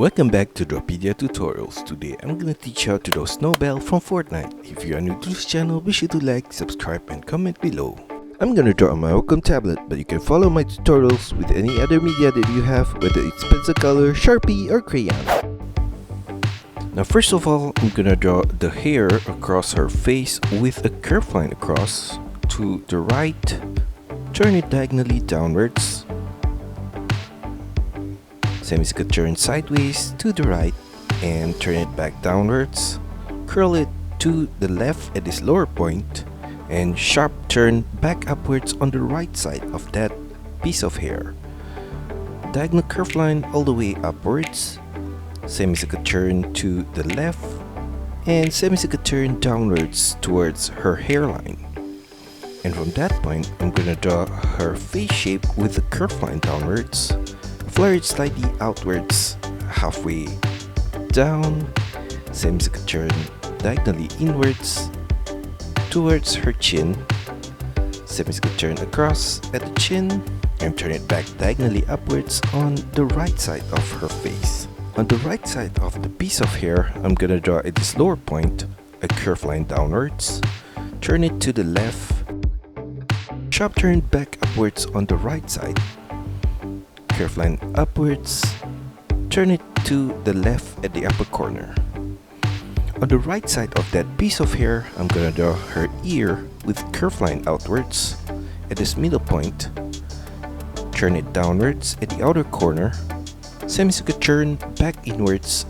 Welcome back to DRAWPEDIA tutorials. Today I'm gonna teach you how to draw Snowbell from Fortnite. If you are new to this channel, be sure to like, subscribe and comment below. I'm gonna draw on my Wacom tablet, but you can follow my tutorials with any other media that you have, whether it's pencil color, Sharpie or crayon. Now first of all, I'm gonna draw the hair across her face with a curved line across to the right, turn it diagonally downwards. Same as you could turn sideways to the right and turn it back downwards. Curl it to the left at this lower point and sharp turn back upwards on the right side of that piece of hair. Diagonal curve line all the way upwards. Same as you could turn to the left and same as you could turn downwards towards her hairline. And from that point, I'm gonna draw her face shape with the curve line downwards. Flare it slightly outwards, halfway down, same as you could turn diagonally inwards towards her chin, same as you could turn across at the chin and turn it back diagonally upwards on the right side of her face. On the right side of the piece of hair, I'm gonna draw at this lower point a curved line downwards, turn it to the left, sharp turn back upwards on the right side, curve line upwards, turn it to the left at the upper corner. On the right side of that piece of hair, I'm gonna draw her ear with curve line outwards at this middle point, turn it downwards at the outer corner, same as you could turn back inwards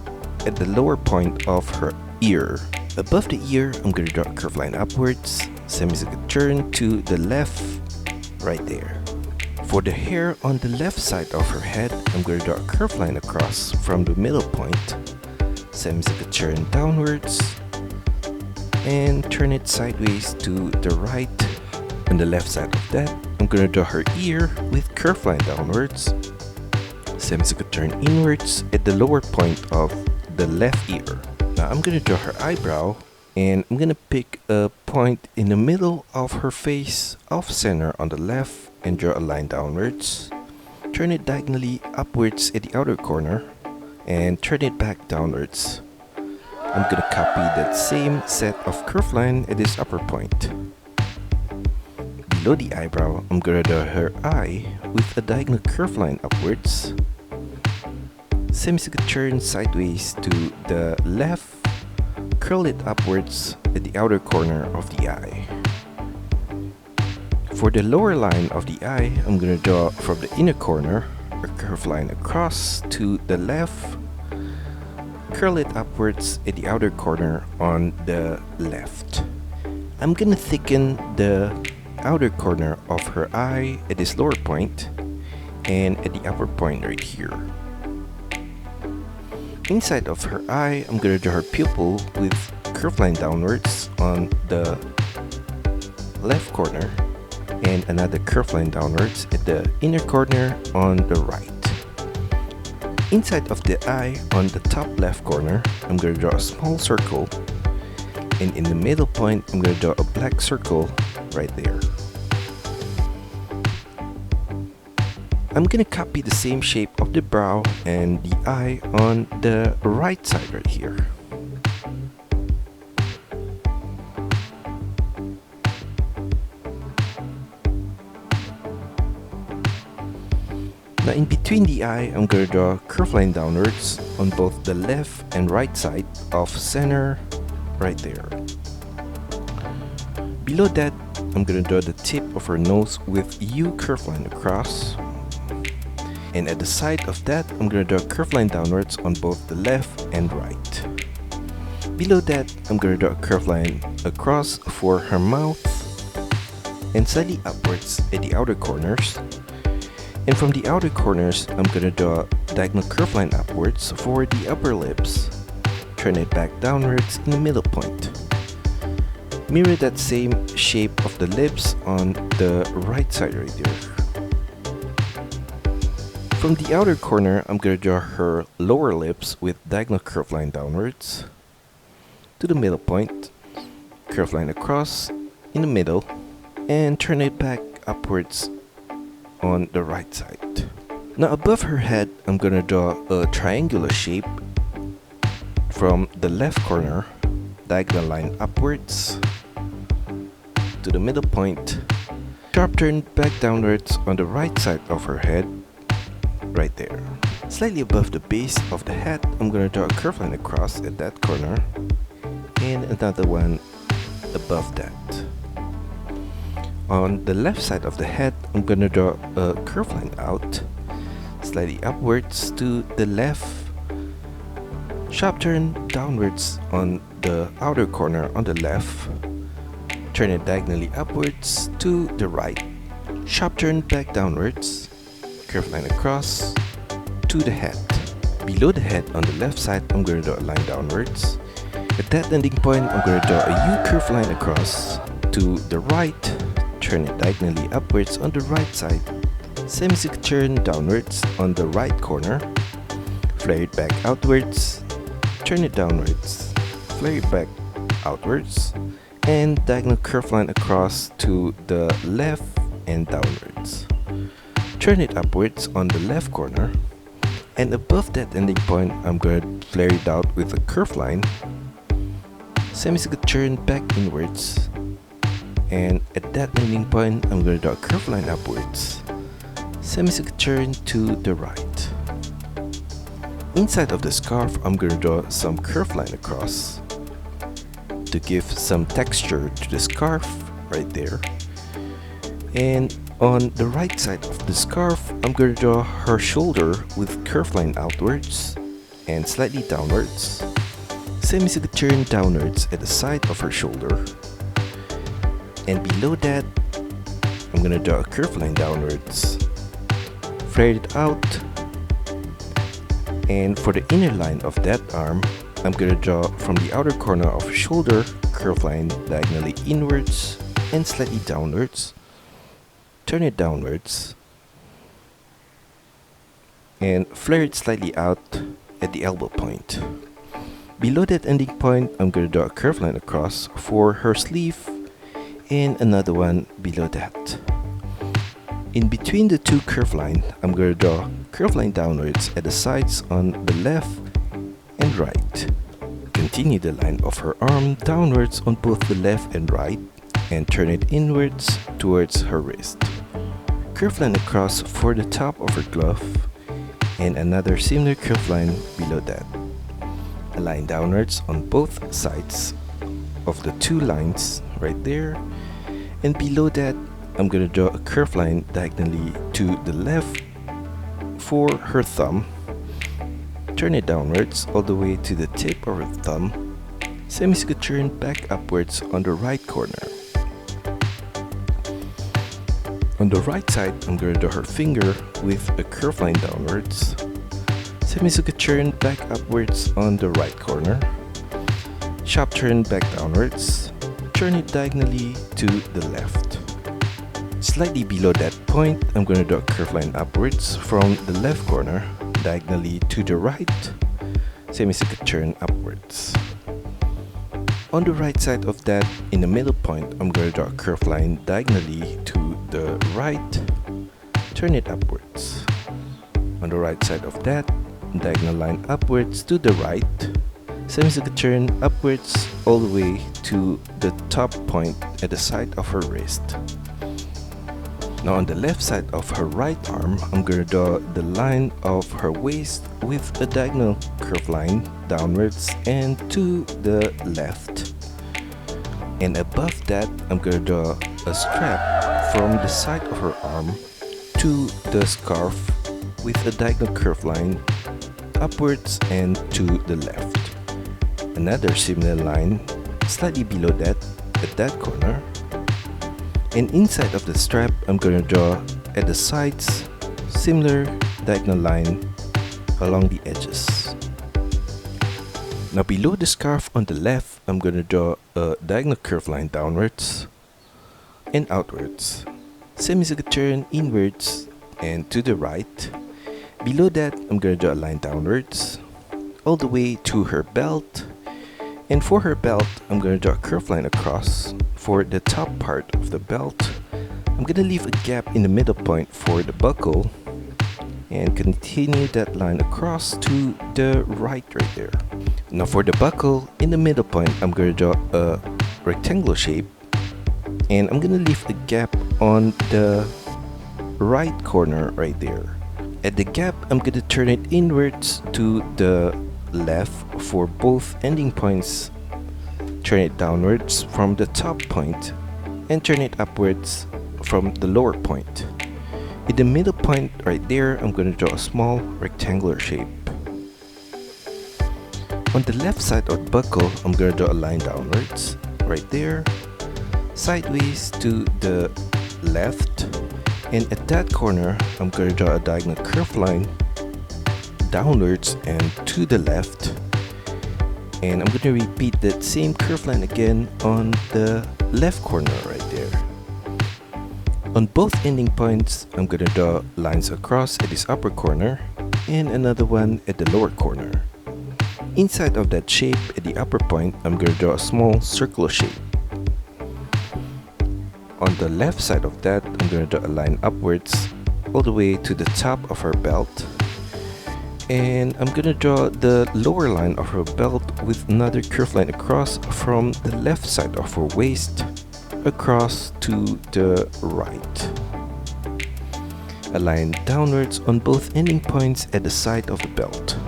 at the lower point of her ear. Above the ear, I'm gonna draw a curve line upwards, same as you could turn to the left right there. For the hair on the left side of her head, I'm going to draw a curved line across from the middle point, same as you could turn downwards and turn it sideways to the right. On the left side of that, I'm going to draw her ear with curved line downwards, same as you could turn inwards at the lower point of the left ear. Now I'm going to draw her eyebrow, and I'm going to pick a point in the middle of her face off center on the left and draw a line downwards. Turn it diagonally upwards at the outer corner and turn it back downwards. I'm gonna copy that same set of curved line at this upper point. Below the eyebrow, I'm gonna draw her eye with a diagonal curved line upwards. Same as you could turn sideways to the left, curl it upwards at the outer corner of the eye. For the lower line of the eye, I'm going to draw from the inner corner a curved line across to the left, curl it upwards at the outer corner on the left. I'm going to thicken the outer corner of her eye at this lower point and at the upper point right here. Inside of her eye, I'm going to draw her pupil with curved line downwards on the left corner and another curved line downwards at the inner corner on the right. Inside of the eye on the top left corner, I'm going to draw a small circle, and in the middle point, I'm going to draw a black circle right there. I'm going to copy the same shape of the brow and the eye on the right side right here. Now in between the eye, I'm going to draw a curved line downwards on both the left and right side of center right there. Below that, I'm going to draw the tip of her nose with U curved line across. And at the side of that, I'm going to draw a curved line downwards on both the left and right. Below that, I'm going to draw a curved line across for her mouth and slightly upwards at the outer corners. And from the outer corners, I'm going to draw a diagonal curve line upwards for the upper lips. Turn it back downwards in the middle point. Mirror that same shape of the lips on the right side right there. From the outer corner, I'm going to draw her lower lips with diagonal curve line downwards to the middle point, curve line across in the middle, and turn it back upwards on the right side. Now above her head, I'm gonna draw a triangular shape from the left corner, diagonal line upwards to the middle point, sharp turn back downwards on the right side of her head, right there. Slightly above the base of the head, I'm gonna draw a curved line across at that corner, and another one above that. On the left side of the head, I'm gonna draw a curved line out, slightly upwards to the left, sharp turn downwards on the outer corner on the left, turn it diagonally upwards to the right, sharp turn back downwards, curved line across to the head. Below the head on the left side, I'm going to draw a line downwards. At that ending point, I'm going to draw a U-curve line across to the right, turn it diagonally upwards on the right side, semicircular turn downwards on the right corner, flare it back outwards, turn it downwards, flare it back outwards, and diagonal curve line across to the left and downwards. Turn it upwards on the left corner, and above that ending point, I'm going to flare it out with a curved line, semicircular turn back inwards, and at that ending point, I'm going to draw a curved line upwards, semicircular turn to the right. Inside of the scarf, I'm going to draw some curved line across to give some texture to the scarf right there. And on the right side of the scarf, I'm going to draw her shoulder with curved line outwards and slightly downwards, semicircular turn downwards at the side of her shoulder, and below that I'm going to draw a curved line downwards, flare it out, and for the inner line of that arm, I'm going to draw from the outer corner of her shoulder, curved line diagonally inwards and slightly downwards, turn it downwards, and flare it slightly out at the elbow point. Below that ending point, I'm going to draw a curved line across for her sleeve and another one below that. In between the two curved lines, I'm going to draw a curved line downwards at the sides on the left and right. Continue the line of her arm downwards on both the left and right and turn it inwards towards her wrist. Curved line across for the top of her glove and another similar curved line below that. A line downwards on both sides of the two lines right there, and below that I'm going to draw a curved line diagonally to the left for her thumb. Turn it downwards all the way to the tip of her thumb, semicircular turn back upwards on the right corner. On the right side, I'm going to draw her finger with a curved line downwards, semicircular turn back upwards on the right corner, sharp turn back downwards, turn it diagonally to the left. Slightly below that point, I'm going to draw a curved line upwards from the left corner, diagonally to the right, semicircular turn upwards. On the right side of that, in the middle point, I'm going to draw a curved line diagonally to the right, turn it upwards. On the right side of that, diagonal line upwards to the right, semicircular turn upwards all the way to the top point at the side of her wrist. Now on the left side of her right arm, I'm going to draw the line of her waist with a diagonal curved line downwards and to the left. And above that, I'm going to draw a strap from the side of her arm to the scarf with a diagonal curved line upwards and to the left. Another similar line slightly below that at that corner. And inside of the strap, I'm going to draw at the sides similar diagonal line along the edges. Now below the scarf on the left, I'm going to draw a diagonal curved line downwards and outwards, semicircular turn inwards and to the right. Below that, I'm going to draw a line downwards all the way to her belt, and for her belt, I'm going to draw a curved line across for the top part of the belt. I'm going to leave a gap in the middle point for the buckle, and continue that line across to the right there. Now for the buckle, in the middle point, I'm going to draw a rectangular shape, and I'm going to leave a gap on the right corner right there. At the gap, I'm going to turn it inwards to the left for both ending points. Turn it downwards from the top point and turn it upwards from the lower point. In the middle point right there, I'm going to draw a small rectangular shape. On the left side of the buckle, I'm going to draw a line downwards right there, sideways to the left, and at that corner, I'm going to draw a diagonal curved line downwards and to the left, and I'm going to repeat that same curved line again on the left corner right there. On both ending points, I'm going to draw lines across at this upper corner and another one at the lower corner. Inside of that shape at the upper point, I'm going to draw a small circular shape. On the left side of that, I'm going to draw a line upwards all the way to the top of her belt. And I'm going to draw the lower line of her belt with another curved line across from the left side of her waist across to the right. A line downwards on both ending points at the side of the belt.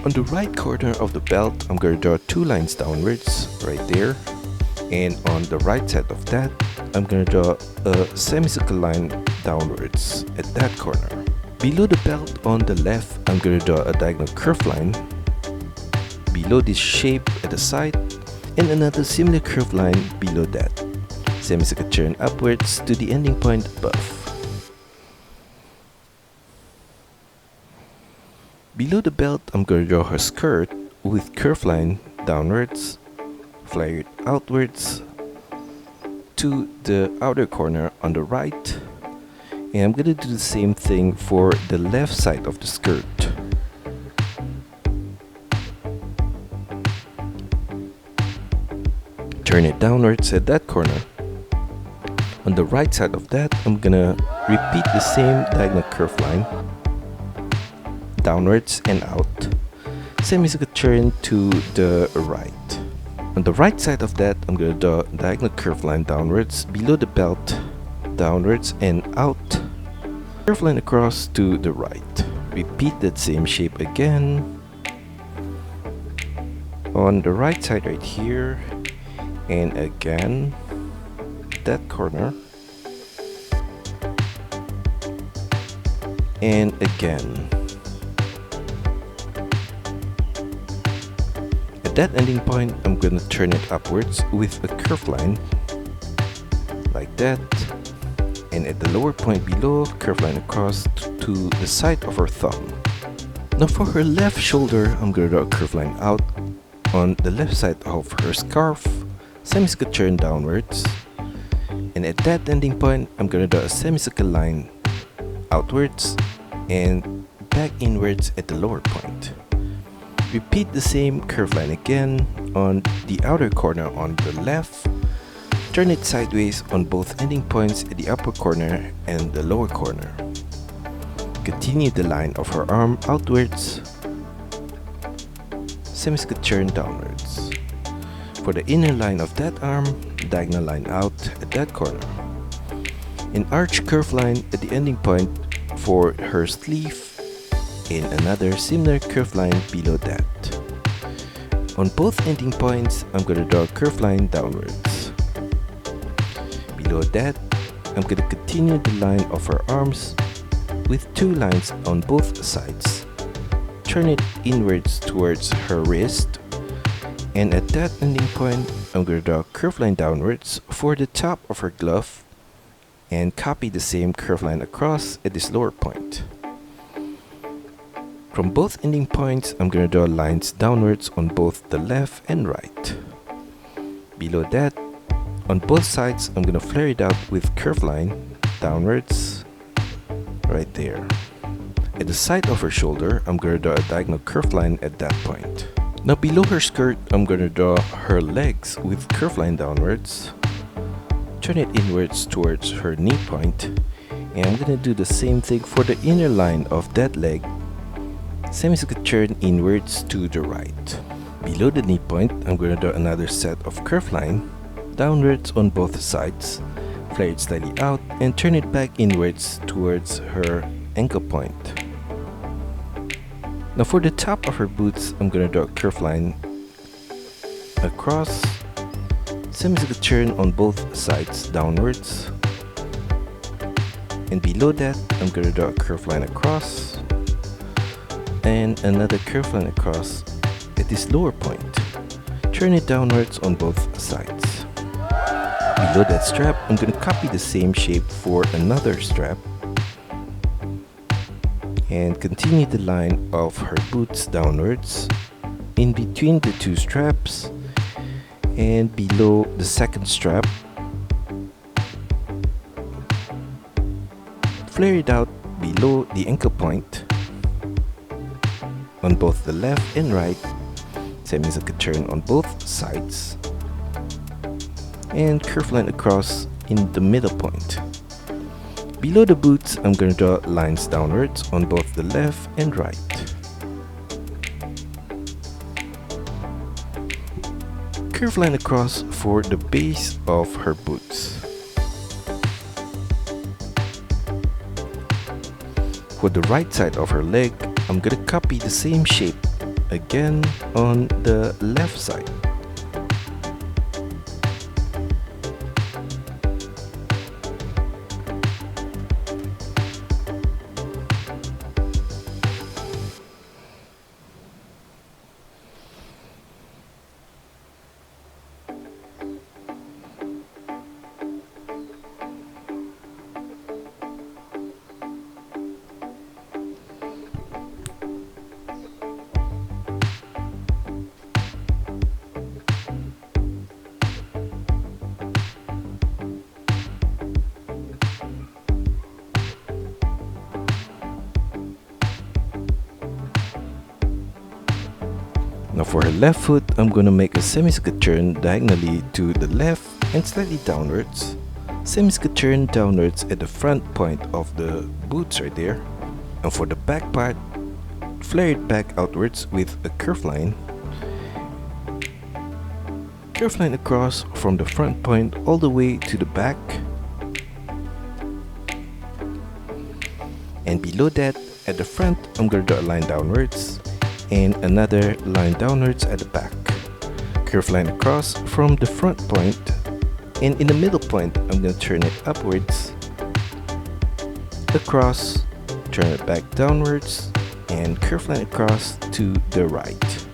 On the right corner of the belt, I'm going to draw two lines downwards right there. And on the right side of that, I'm going to draw a semicircle line downwards at that corner. Below the belt on the left, I'm going to draw a diagonal curved line below this shape at the side, and another similar curved line below that. Semicircle turn upwards to the ending point above. Below the belt, I'm going to draw her skirt with curved line downwards, flare it outwards to the outer corner on the right, and I'm going to do the same thing for the left side of the skirt. Turn it downwards at that corner. On the right side of that, I'm gonna repeat the same diagonal curved line downwards and out, semicircle turn to the right. On the right side of that, I'm gonna draw a diagonal curved line downwards below the belt, downwards and out, curved line across to the right. Repeat that same shape again on the right side right here, and again that corner, and again. At that ending point, I'm going to turn it upwards with a curved line like that, and at the lower point below, curved line across to the side of her thumb. Now for her left shoulder, I'm going to draw a curved line out on the left side of her scarf, semicircle turn downwards, and at that ending point, I'm going to draw a semicircle line outwards and back inwards at the lower point. Repeat the same curved line again on the outer corner on the left, turn it sideways on both ending points at the upper corner and the lower corner. Continue the line of her arm outwards, semicircle turn downwards. For the inner line of that arm, diagonal line out at that corner. An arch curved line at the ending point for her sleeve, and another similar curved line below that. On both ending points, I'm going to draw a curved line downwards. Below that, I'm going to continue the line of her arms with two lines on both sides. Turn it inwards towards her wrist, and at that ending point, I'm going to draw a curved line downwards for the top of her glove and copy the same curved line across at this lower point. From both ending points, I'm going to draw lines downwards on both the left and right. Below that, on both sides, I'm going to flare it out with curved line downwards right there. At the side of her shoulder, I'm going to draw a diagonal curved line at that point. Now below her skirt, I'm going to draw her legs with curved line downwards. Turn it inwards towards her knee point, And I'm gonna do the same thing for the inner line of that leg. Semicircle turn inwards to the right. Below the knee point, I'm gonna draw another set of curve line downwards on both sides. Flare it slightly out and turn it back inwards towards her ankle point. Now for the top of her boots, I'm gonna draw a curve line across, semicircle turn on both sides downwards, and below that I'm gonna draw a curve line across and another curve line across at this lower point. Turn it downwards on both sides. Below that strap, I'm gonna copy the same shape for another strap and continue the line of her boots downwards in between the two straps and below the second strap. Flare it out below the ankle point on both the left and right. Semicircle turn on both sides and curve line across in the middle point. Below the boots, I'm going to draw lines downwards on both the left and right. Curve line across for the base of her boots. For the right side of her leg, I'm going to copy the same shape again on the left side. Now for her left foot, I'm gonna make a semicircle turn diagonally to the left and slightly downwards. Semicircle turn downwards at the front point of the boots right there. And for the back part, flare it back outwards with a curve line. Curve line across from the front point all the way to the back. And below that, at the front, I'm gonna draw a line downwards and another line downwards at the back. Curve line across from the front point, and in the middle point I'm going to turn it upwards, across, turn it back downwards, and curve line across to the right.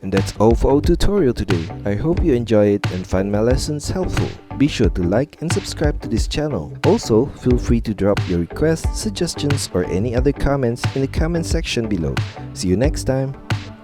And that's all for our tutorial today. I hope you enjoy it and find my lessons helpful. Be sure to like and subscribe to this channel. Also, feel free to drop your requests, suggestions, or any other comments in the comment section below. See you next time!